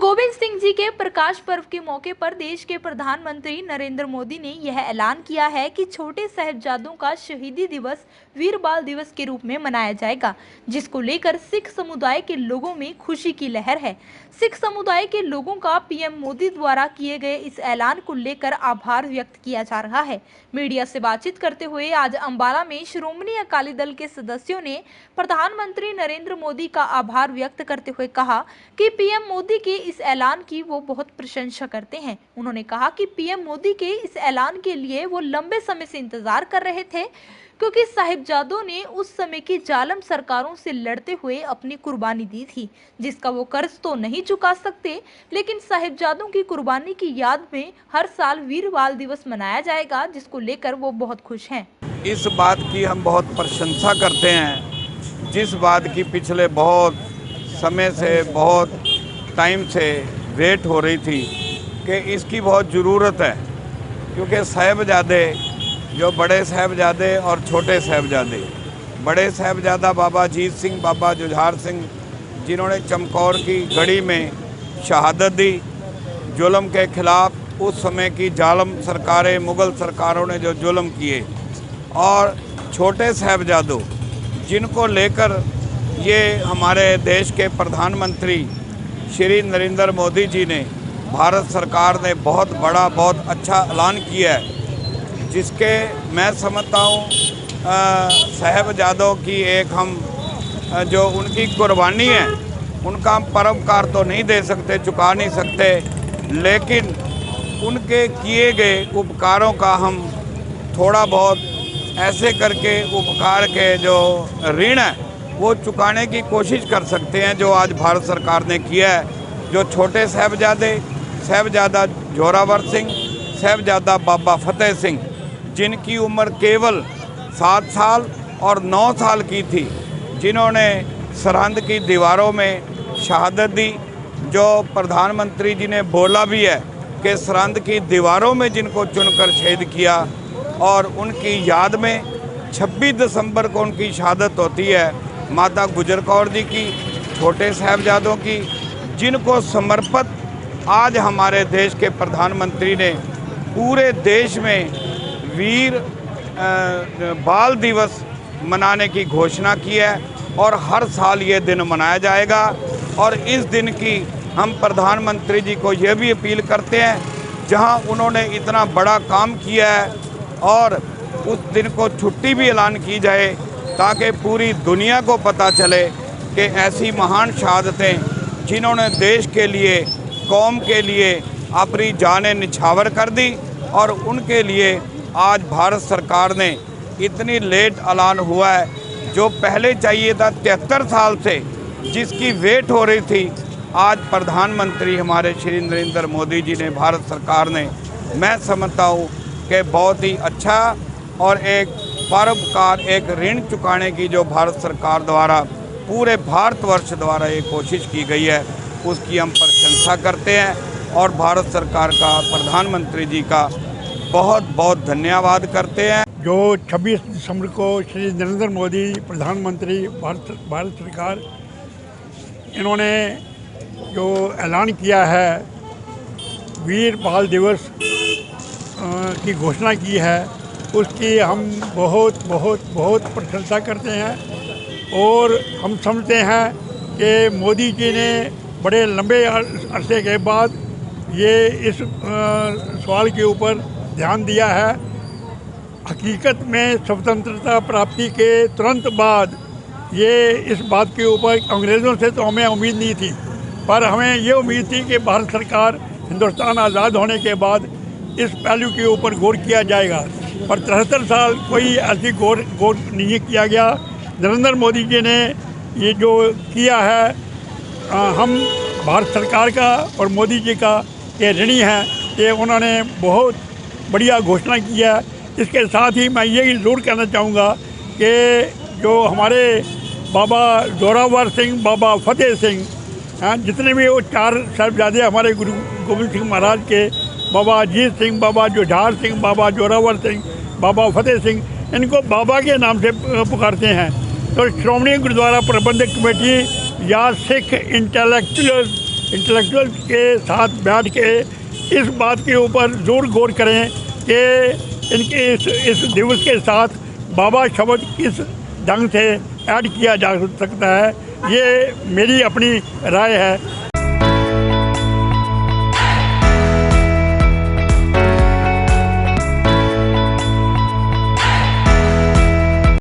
गोविंद सिंह जी के प्रकाश पर्व के मौके पर देश के प्रधानमंत्री नरेंद्र मोदी ने यह ऐलान किया है कि छोटे साहिबजादों का शहीदी दिवस वीर बाल दिवस के रूप में मनाया जाएगा, जिसको लेकर सिख समुदाय के लोगों में खुशी की लहर है। सिख समुदाय के लोगों का पीएम मोदी द्वारा किए गए इस ऐलान को लेकर आभार व्यक्त किया जा रहा है। मीडिया से बातचीत करते हुए आज अंबाला में श्रोमणी अकाली दल के सदस्यों ने प्रधानमंत्री नरेंद्र मोदी का आभार व्यक्त करते हुए कहा कि पीएम मोदी के इस ऐलान की वो बहुत प्रशंसा करते हैं। उन्होंने कहा कि पीएम मोदी के इस ऐलान के लिए वो लंबे समय से इंतजार कर रहे थे, क्योंकि साहिबजादों ने उस समय की जालिम सरकारों से लड़ते हुए अपनी कुर्बानी दी थी, जिसका वो कर्ज तो नहीं चुका सकते, लेकिन साहिबजादों की कुर्बानी की याद में हर साल वीर बाल दिवस मनाया जाएगा, जिसको लेकर वो बहुत खुश हैं। इस बात की हम बहुत प्रशंसा करते हैं, जिस बात की पिछले बहुत समय से, बहुत टाइम से वेट हो रही थी कि इसकी बहुत ज़रूरत है, क्योंकि साहिबजादे, जो बड़े साहिबजादे और छोटे साहिबजादे, बड़े साहिबजादा बाबा अजीत सिंह, बाबा जुझार सिंह, जिन्होंने चमकौर की गढ़ी में शहादत दी, जुल्म के ख़िलाफ़ उस समय की जालिम सरकारें, मुग़ल सरकारों ने जो जुल्म किए, और छोटे साहिबजादों जिनको लेकर ये हमारे देश के प्रधानमंत्री श्री नरेंद्र मोदी जी ने, भारत सरकार ने बहुत बड़ा, बहुत अच्छा ऐलान किया है, जिसके मैं समझता हूँ साहिबजादों की एक हम जो उनकी कुर्बानी है, उनका हम परोपकार तो नहीं दे सकते, चुका नहीं सकते, लेकिन उनके किए गए उपकारों का हम थोड़ा बहुत ऐसे करके उपकार के जो ऋण है वो चुकाने की कोशिश कर सकते हैं, जो आज भारत सरकार ने किया है। जो छोटे साहिबजादे, साहिबजादा जोरावर सिंह, साहिबजादा बाबा फतेह सिंह, जिनकी उम्र केवल 7 साल और 9 साल की थी, जिन्होंने सरहद की दीवारों में शहादत दी, जो प्रधानमंत्री जी ने बोला भी है कि सरहद की दीवारों में जिनको चुनकर शहीद किया, और उनकी याद में 26 दिसंबर को उनकी शहादत होती है, माता गुजर कौर जी की, छोटे साहिबजादों की, जिनको समर्पित आज हमारे देश के प्रधानमंत्री ने पूरे देश में वीर बाल दिवस मनाने की घोषणा की है, और हर साल ये दिन मनाया जाएगा। और इस दिन की हम प्रधानमंत्री जी को ये भी अपील करते हैं, जहां उन्होंने इतना बड़ा काम किया है, और उस दिन को छुट्टी भी ऐलान की जाए, ताकि पूरी दुनिया को पता चले कि ऐसी महान शहादतें जिन्होंने देश के लिए, कौम के लिए अपनी जानें निछावर कर दी, और उनके लिए आज भारत सरकार ने इतनी लेट ऐलान हुआ है, जो पहले चाहिए था 73 साल से, जिसकी वेट हो रही थी, आज प्रधानमंत्री हमारे श्री नरेंद्र मोदी जी ने, भारत सरकार ने, मैं समझता हूँ कि बहुत ही अच्छा और एक परोपकार, एक ऋण चुकाने की जो भारत सरकार द्वारा, पूरे भारतवर्ष द्वारा ये कोशिश की गई है, उसकी हम प्रशंसा करते हैं, और भारत सरकार का, प्रधानमंत्री जी का बहुत बहुत धन्यवाद करते हैं। जो 26 दिसंबर को श्री नरेंद्र मोदी प्रधानमंत्री भारत सरकार, इन्होंने जो ऐलान किया है, वीर बाल दिवस की घोषणा की है, उसकी हम बहुत बहुत बहुत प्रशंसा करते हैं। और हम समझते हैं कि मोदी जी ने बड़े लंबे अरसे के बाद ये इस सवाल के ऊपर ध्यान दिया है। हकीकत में स्वतंत्रता प्राप्ति के तुरंत बाद ये इस बात के ऊपर अंग्रेज़ों से तो हमें उम्मीद नहीं थी, पर हमें ये उम्मीद थी कि भारत सरकार हिंदुस्तान आज़ाद होने के बाद इस पहलू के ऊपर गौर किया जाएगा, पर 73 साल कोई ऐसी गौर नहीं किया गया। नरेंद्र मोदी जी ने ये जो किया है, हम भारत सरकार का और मोदी जी का ये ऋणी हैं कि उन्होंने बहुत बढ़िया घोषणा की है। इसके साथ ही मैं ये ज़रूर कहना चाहूँगा कि जो हमारे बाबा जोरावर सिंह, बाबा फतेह सिंह, जितने भी वो 4 साहिबजादे हमारे गुरु गोविंद सिंह महाराज के, बाबा अजीत सिंह, बाबा जुझार सिंह, बाबा जोरावर सिंह, बाबा फतेह सिंह, इनको बाबा के नाम से पुकारते हैं। तो श्रोमणी गुरुद्वारा प्रबंधक कमेटी या सिख इंटेलेक्चुअल इंटेलेक्चुअल के साथ बैठ के इस बात के ऊपर ज़ोर गौर करें कि इनके इस दिवस के साथ बाबा शब्द किस ढंग से ऐड किया जा सकता है। ये मेरी अपनी राय है।